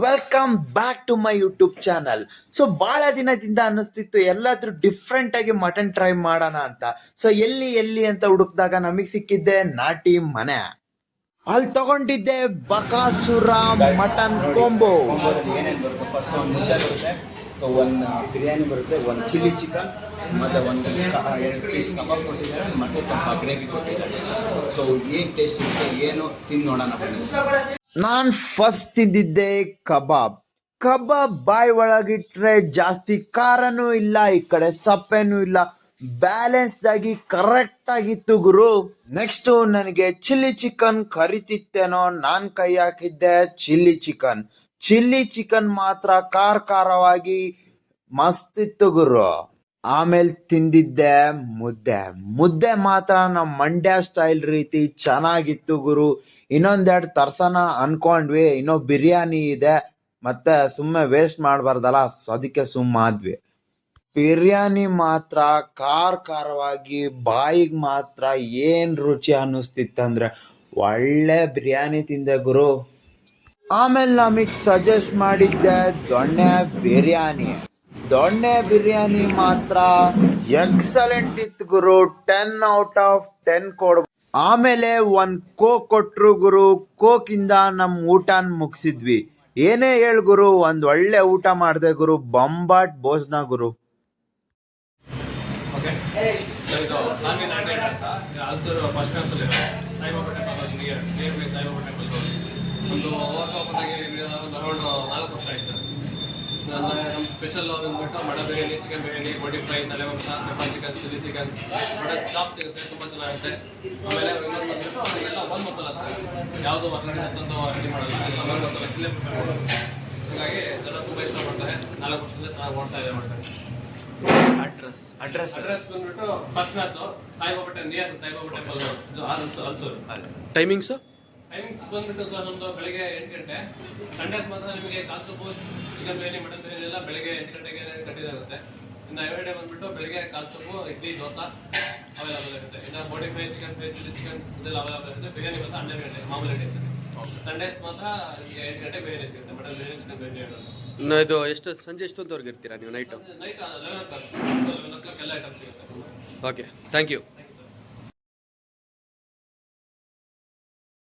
Welcome back to my YouTube channel. So ಬಹಳ ದಿನದಿಂದ ಅನ್ನಿಸ್ತಿತ್ತು ಎಲ್ಲಾದ್ರೂ ಡಿಫ್ರೆಂಟ್ ಆಗಿ ಮಟನ್ ಟ್ರೈ ಮಾಡೋಣ ಅಂತ. ಸೊ ಎಲ್ಲಿ ಅಂತ ಹುಡುಕ್ದಾಗ ನಮಗೆ ಸಿಕ್ಕಿದ್ದೆ ನಾಟಿ ಮನೆ. ಅಲ್ಲಿ ತಗೊಂಡಿದ್ದೆ ಬಕಾಸುರ ಮಟನ್ ಕೊಂಬೋ. ಏನೇನು ಬರುತ್ತೆ? ಫಸ್ಟ್ ಒಂದು ಮುದ್ದೆ ಬರುತ್ತೆ, ಸೊ ಒಂದು ಬಿರಿಯಾನಿ ಬರುತ್ತೆ, ಒಂದು ಚಿಲ್ಲಿ ಚಿಕನ್, ಮತ್ತು ಒಂದು 2 ಪೀಸ್ ಕಬಾಬ್ ಕೊಟ್ಟಿದ್ದಾರೆ, ಮತ್ತು ಸ್ವಲ್ಪ ಗ್ರೇವಿ ಕೊಟ್ಟಿದ್ದಾರೆ. ಸೊ ಏನು ಟೇಸ್ಟ್ ಇರುತ್ತೆ ಏನು ತಿಂದು ನೋಡೋಣ ಬನ್ನಿ. ನಾನು ಫಸ್ಟ್ ತಿಂದಿದ್ದೆ ಕಬಾಬ್. ಬಾಯಿ ಒಳಗಿಟ್ರೆ ಜಾಸ್ತಿ ಖಾರನೂ ಇಲ್ಲ, ಈ ಕಡೆ ಸಪ್ಪೆನೂ ಇಲ್ಲ, ಬ್ಯಾಲೆನ್ಸ್ಡ್ ಆಗಿ ಕರೆಕ್ಟ್ ಆಗಿತ್ತು ಗುರು. ನೆಕ್ಸ್ಟ್ ನನಗೆ ಚಿಲ್ಲಿ ಚಿಕನ್ ಕರಿತಿತ್ತೇನೋ, ನಾನು ಕೈ ಹಾಕಿದ್ದೆ ಚಿಲ್ಲಿ ಚಿಕನ್ ಮಾತ್ರ ಖಾರವಾಗಿ ಮಸ್ತ್ ಇತ್ತು ಗುರು. ಆಮೇಲೆ ತಿಂದಿದ್ದೆ ಮುದ್ದೆ ಮಾತ್ರ ನಮ್ಮ ಮಂಡ್ಯ ಸ್ಟೈಲ್ ರೀತಿ ಚೆನ್ನಾಗಿತ್ತು ಗುರು. ಇನ್ನೊಂದೆರಡು ತರ್ಸನ ಅನ್ಕೊಂಡ್ವಿ, ಇನ್ನೂ ಬಿರಿಯಾನಿ ಇದೆ, ಮತ್ತೆ ಸುಮ್ಮನೆ ವೇಸ್ಟ್ ಮಾಡಬಾರ್ದಲ್ಲ, ಅದಕ್ಕೆ ಸುಮ್ಮಾದ್ವಿ. ಬಿರಿಯಾನಿ ಮಾತ್ರ ಖಾರವಾಗಿ ಬಾಯಿಗೆ ಮಾತ್ರ ಏನ್ ರುಚಿ ಅನ್ನಿಸ್ತಿತ್ತಂದ್ರೆ ಒಳ್ಳೆ ಬಿರಿಯಾನಿ ತಿಂದೆ ಗುರು. ಆಮೇಲೆ ನಮಗೆ ಸಜೆಸ್ಟ್ ಮಾಡಿದ್ದೆ ದೊಣ್ಣೆ ಬಿರಿಯಾನಿ ಮಾತ್ರ ಎಕ್ಸಲೆಂಟ್ ಇತ್ತು ಗುರು. 10/10 ಕೊಡ್. ಆಮೇಲೆ ಒಂದು ಕೋಕ್ ಕೊಟ್ರು ಗುರು. ಕೋಕಿಂದ ನಮ್ಮ ಊಟನ ಮುಗಿಸಿದ್ವಿ. ಏನೇ ಹೇಳು ಗುರು, ಒಂದು ಒಳ್ಳೆ ಊಟ ಮಾಡಿದೆ ಗುರು. ಬಂಬಾಟ್ ಭೋಜನ ಗುರು. ನಮ್ಮ ಸ್ಪೆಷಲ್ ಬಂದ್ಬಿಟ್ಟು ಮಟನ್ ಬಿರಿಯಾನಿ, ಚಿಕನ್ ಬಿರಿಯಾನಿ, ಬೋಟಿ ಫ್ರೈ, ತಲೆ ಮಾಂಸ, pepper chicken, chilli chicken, mutton chop ಸಿಗುತ್ತೆ, ತುಂಬ ಚೆನ್ನಾಗಿರುತ್ತೆ. ಆಮೇಲೆ ಇನ್ನೊಂದು ಬಂದ್ಬಿಟ್ಟು ಅದೆಲ್ಲ ಒಂದು ಮಸಾಲ ಸರ್, ಯಾವುದು ಹೊರಗಡೆ ತಂದು ರೆಡಿ ಮಾಡಲ್ಲ, ಅದೆಲ್ಲ ಒಂದು ಮಸಾಲ ಇಲ್ಲೇ ಪ್ರಿಪೇರ್ ಮಾಡೋದು. ಹಾಗಾಗಿ ಜನ ತುಂಬ ಇಷ್ಟಪಡ್ತಾರೆ. 4 ವರ್ಷದಿಂದ ಚೆನ್ನಾಗಿ ಓಡ್ತಾ ಇದೆ ಮಾಡ್ತಾರೆ. ಅಡ್ರೆಸ್ ಬಂದ್ಬಿಟ್ಟು first class, Saibaba near Saibaba temple Ulsoor. Timings ಬಂದ್ಬಿಟ್ಟು ಸರ್ ನಮ್ಮದು ಬೆಳಿಗ್ಗೆ 8 ಗಂಟೆ. ಸಂಡೇಸ್ ಮಾತ್ರ ನಿಮಗೆ ಕಾಲ್ soup, chicken biryani, mutton biryani ಎಲ್ಲ ಬೆಳಿಗ್ಗೆ 8 ಗಂಟೆಗೆ ಕಟ್ಟಿದಾಗುತ್ತೆ. ಇನ್ನು ಎವ್ರಿಡೇ ಬಂದ್ಬಿಟ್ಟು ಬೆಳಿಗ್ಗೆ ಕಾಲ್ ಸೂಪು, ಇಡ್ಲಿ, ದೋಸೆ ಅವೈಲೇಬಲ್ ಇರುತ್ತೆ. ಇನ್ನು ಬೋಟಿ fry, chicken fry, chilli chicken ಇದೆಲ್ಲ ಅವೈಲೇಬಲ್ ಇರುತ್ತೆ. ಬಿರಿಯಾನಿ ಬಂದು 12 ಗಂಟೆ ಮಾಮೂಲಿ ಡೇಸ್. ಸಂಡೇಸ್ ಮಾತ್ರ 8 ಗಂಟೆ ಬಿರಿಯಾನಿ ಸಿಗುತ್ತೆ, ಮಟನ್ ಬಿರಿಯಾನಿ, ಚಿಕನ್ ಬಿರಿಯಾನಿ. ಇದು ಎಷ್ಟು ಸಂಜೆ ಎಷ್ಟೊತ್ತವರೆಗೆ ಇರ್ತೀರಾ ನೀವು? ನೈಟ್ 11 o'clock ಎಲ್ಲ ಐಟಮ್ ಸಿಗುತ್ತೆ. Okay, thank you.